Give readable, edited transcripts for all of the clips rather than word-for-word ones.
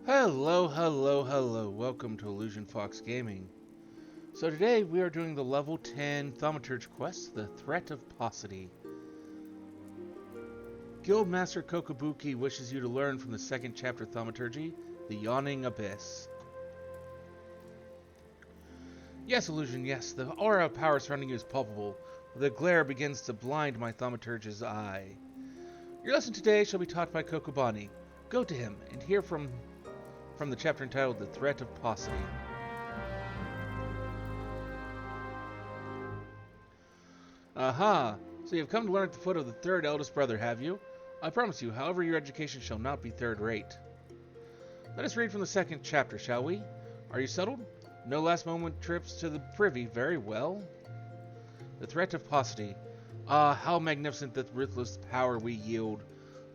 Hello, hello, hello. Welcome to Illusion Fox Gaming. So today we are doing the level 10 Thaumaturge quest, the Threat of Paucity. Guildmaster Cocobuki wishes you to learn from the second chapter Thaumaturgy, the Yawning Abyss. Yes, Illusion, yes, the aura of power surrounding you is palpable. The glare begins to blind my Thaumaturge's eye. Your lesson today shall be taught by Cocobuki. Go to him and hear from the chapter entitled The Threat of Paucity. Aha! So you have come to learn at the foot of the third eldest brother, have you? I promise you, however, your education shall not be third-rate. Let us read from the second chapter, shall we? Are you settled? No last-moment trips to the privy. Very well. The Threat of Paucity. Ah, how magnificent the ruthless power we yield.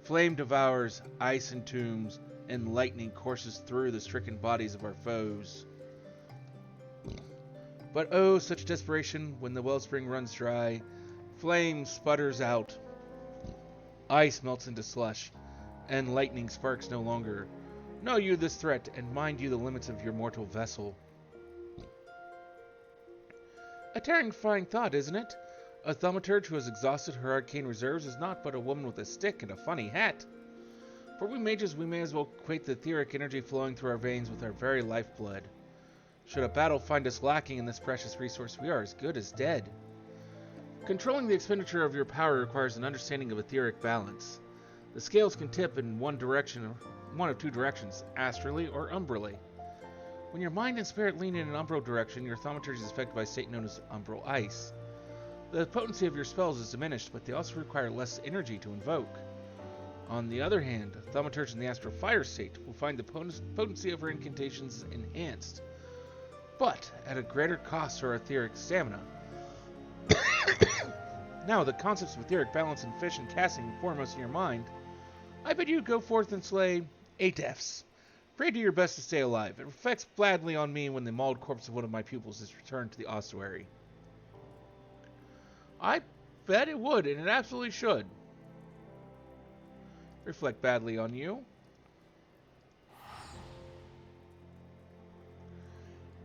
Flame devours, ice entombs, and lightning courses through the stricken bodies of our foes. But oh, such desperation when the wellspring runs dry. Flame sputters out. Ice melts into slush, and lightning sparks no longer. Know you this threat, and mind you the limits of your mortal vessel. A terrifying thought, isn't it? A thaumaturge who has exhausted her arcane reserves is not but a woman with a stick and a funny hat. For we mages, we may as well equate the aetheric energy flowing through our veins with our very lifeblood. Should a battle find us lacking in this precious resource, we are as good as dead. Controlling the expenditure of your power requires an understanding of etheric balance. The scales can tip in one of two directions, astrally or umbrally. When your mind and spirit lean in an umbral direction, your thaumaturge is affected by a state known as umbral ice. The potency of your spells is diminished, but they also require less energy to invoke. On the other hand, a thaumaturge in the astral fire state will find the potency of her incantations enhanced, but at a greater cost to her etheric stamina. Now, the concepts of etheric balance and fish and casting foremost in your mind, I bid you go forth and slay 8 efts. Pray do your best to stay alive. It reflects gladly on me when the mauled corpse of one of my pupils is returned to the ossuary. I bet it would, and it absolutely should. Reflect badly on you.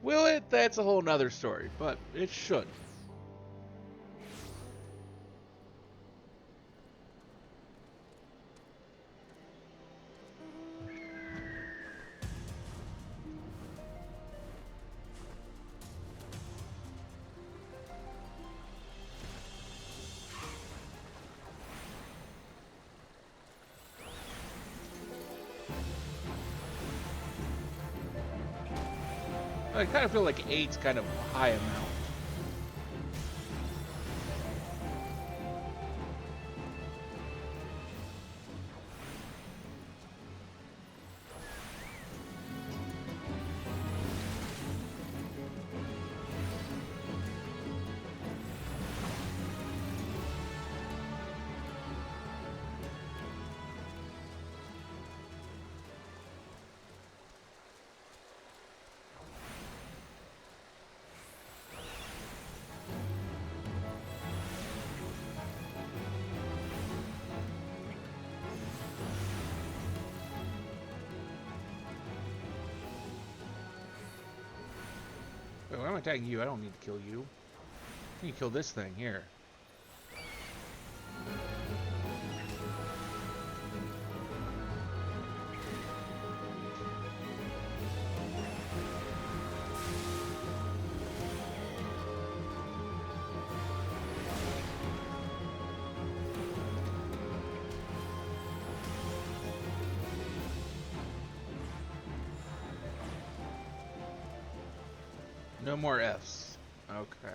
Will it? That's a whole nother story, but it should. I kind of feel like 8's kind of a high amount. Wait, why am I attacking you? I don't need to kill you. I need to kill this thing here. No more Fs. Okay.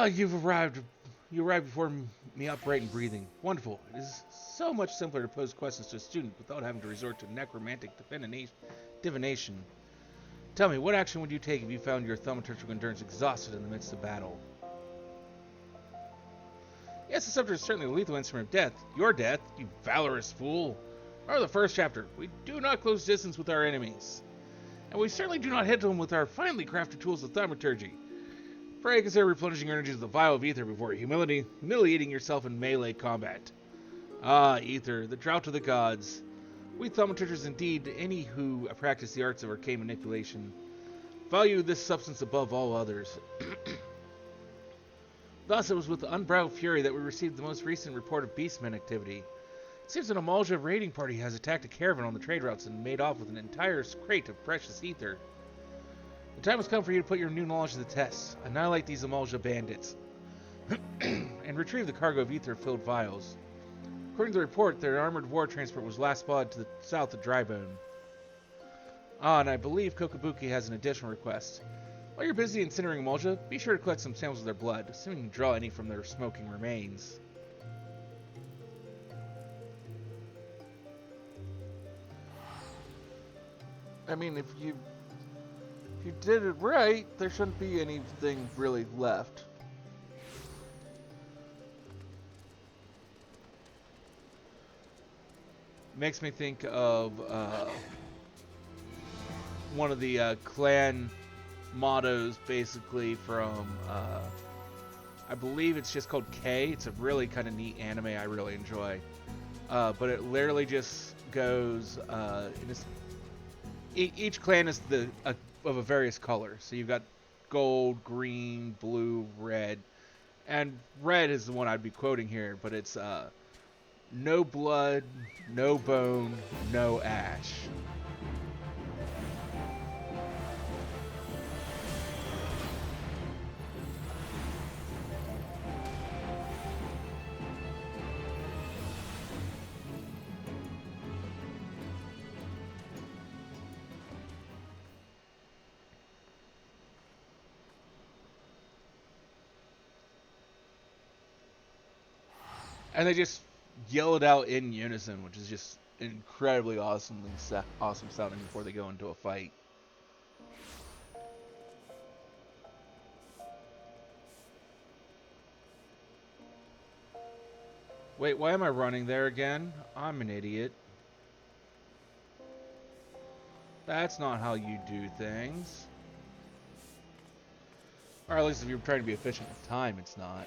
Ah, you've arrived. You arrived before me upright and breathing. Wonderful. It is so much simpler to pose questions to a student without having to resort to necromantic divination. Tell me, what action would you take if you found your thaumaturgical endurance exhausted in the midst of battle? Yes, the scepter is certainly a lethal instrument of death. Your death, you valorous fool. Remember the first chapter. We do not close distance with our enemies. And we certainly do not head to them with our finely crafted tools of thaumaturgy. Pray consider replenishing your energies with a vial of ether before humiliating yourself in melee combat. Ah, ether, the drought of the gods. We thaumaturges, indeed, any who practice the arts of arcane manipulation, value this substance above all others. Thus, it was with unbridled fury that we received the most recent report of beastmen activity. It seems an Amalja raiding party has attacked a caravan on the trade routes and made off with an entire crate of precious ether. The time has come for you to put your new knowledge to the test. Annihilate these Amalja bandits and retrieve the cargo of ether-filled vials. According to the report, their armored war transport was last spotted to the south of Drybone. Ah, and I believe Cocobuki has an additional request. While you're busy incinerating Amalja, be sure to collect some samples of their blood, assuming you can draw any from their smoking remains. I mean, if you did it right, there shouldn't be anything really left. Makes me think of one of the clan mottos, basically from I believe it's just called K. It's a really kind of neat anime I really enjoy, but it literally just goes each clan is of a various color. So you've got gold, green, blue, red, and red is the one I'd be quoting here, but it's no blood, no bone, no ash. And they just yell it out in unison, which is just incredibly awesome sounding before they go into a fight. Wait, why am I running there again? I'm an idiot. That's not how you do things. Or at least if you're trying to be efficient with time, it's not.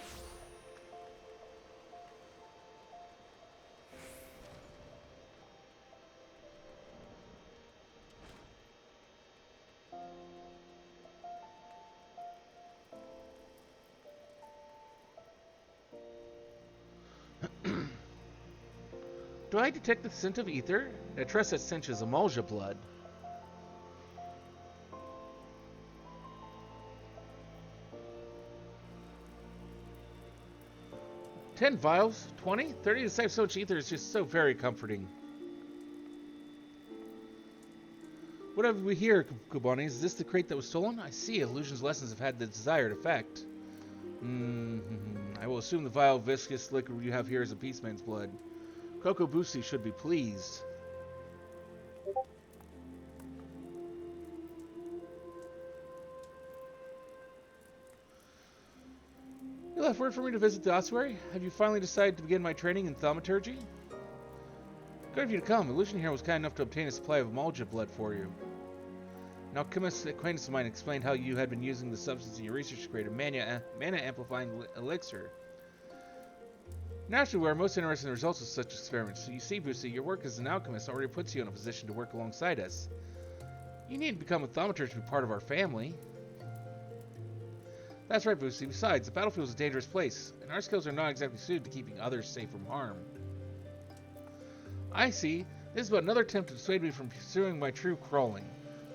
Do I detect the scent of ether? I trust that scent is Amalja blood. $10 vials? 20? 30 to save so much ether is just so very comforting. What have we here, Kubani? Is this the crate that was stolen? I see. Illusion's lessons have had the desired effect. I will assume the vile, viscous liquid you have here is a beastman's blood. Cocobuki should be pleased. You left word for me to visit the ossuary? Have you finally decided to begin my training in thaumaturgy? Good of you to come. Illusion here was kind enough to obtain a supply of Amalja blood for you. An alchemist acquaintance of mine explained how you had been using the substance in your research to create a mana-amplifying elixir. Naturally, we are most interested in the results of such experiments. So you see, Busi, your work as an alchemist already puts you in a position to work alongside us. You need to become a thaumaturge to be part of our family. That's right, Busi. Besides, the battlefield is a dangerous place, and our skills are not exactly suited to keeping others safe from harm. I see. This is but another attempt to dissuade me from pursuing my true crawling.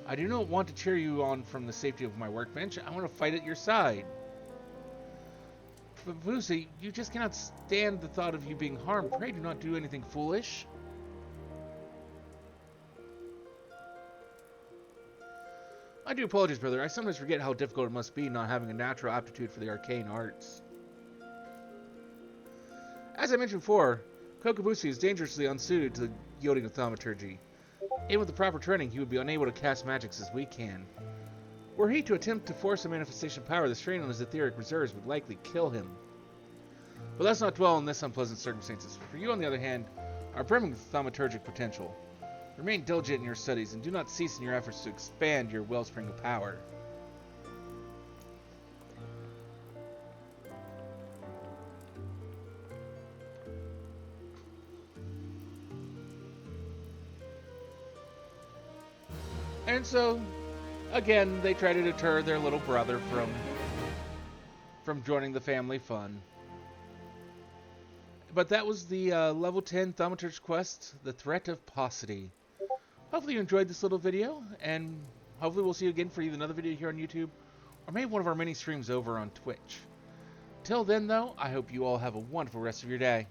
I do not want to cheer you on from the safety of my workbench. I want to fight at your side. But Busi, you just cannot stand the thought of you being harmed. Pray do not do anything foolish. I do apologize, brother. I sometimes forget how difficult it must be not having a natural aptitude for the arcane arts. As I mentioned before, Cocobuki is dangerously unsuited to the wielding of thaumaturgy. Even with the proper training, he would be unable to cast magics as we can. Were he to attempt to force a manifestation power, the strain on his etheric reserves would likely kill him. But let's not dwell on this unpleasant circumstances. For you, on the other hand, are brimming with thaumaturgic potential. Remain diligent in your studies, and do not cease in your efforts to expand your wellspring of power. And so, again, they try to deter their little brother from joining the family fun. But that was the level 10 Thaumaturge quest, the Threat of Paucity. Hopefully you enjoyed this little video, and hopefully we'll see you again for either another video here on YouTube, or maybe one of our mini streams over on Twitch. Till then, though, I hope you all have a wonderful rest of your day.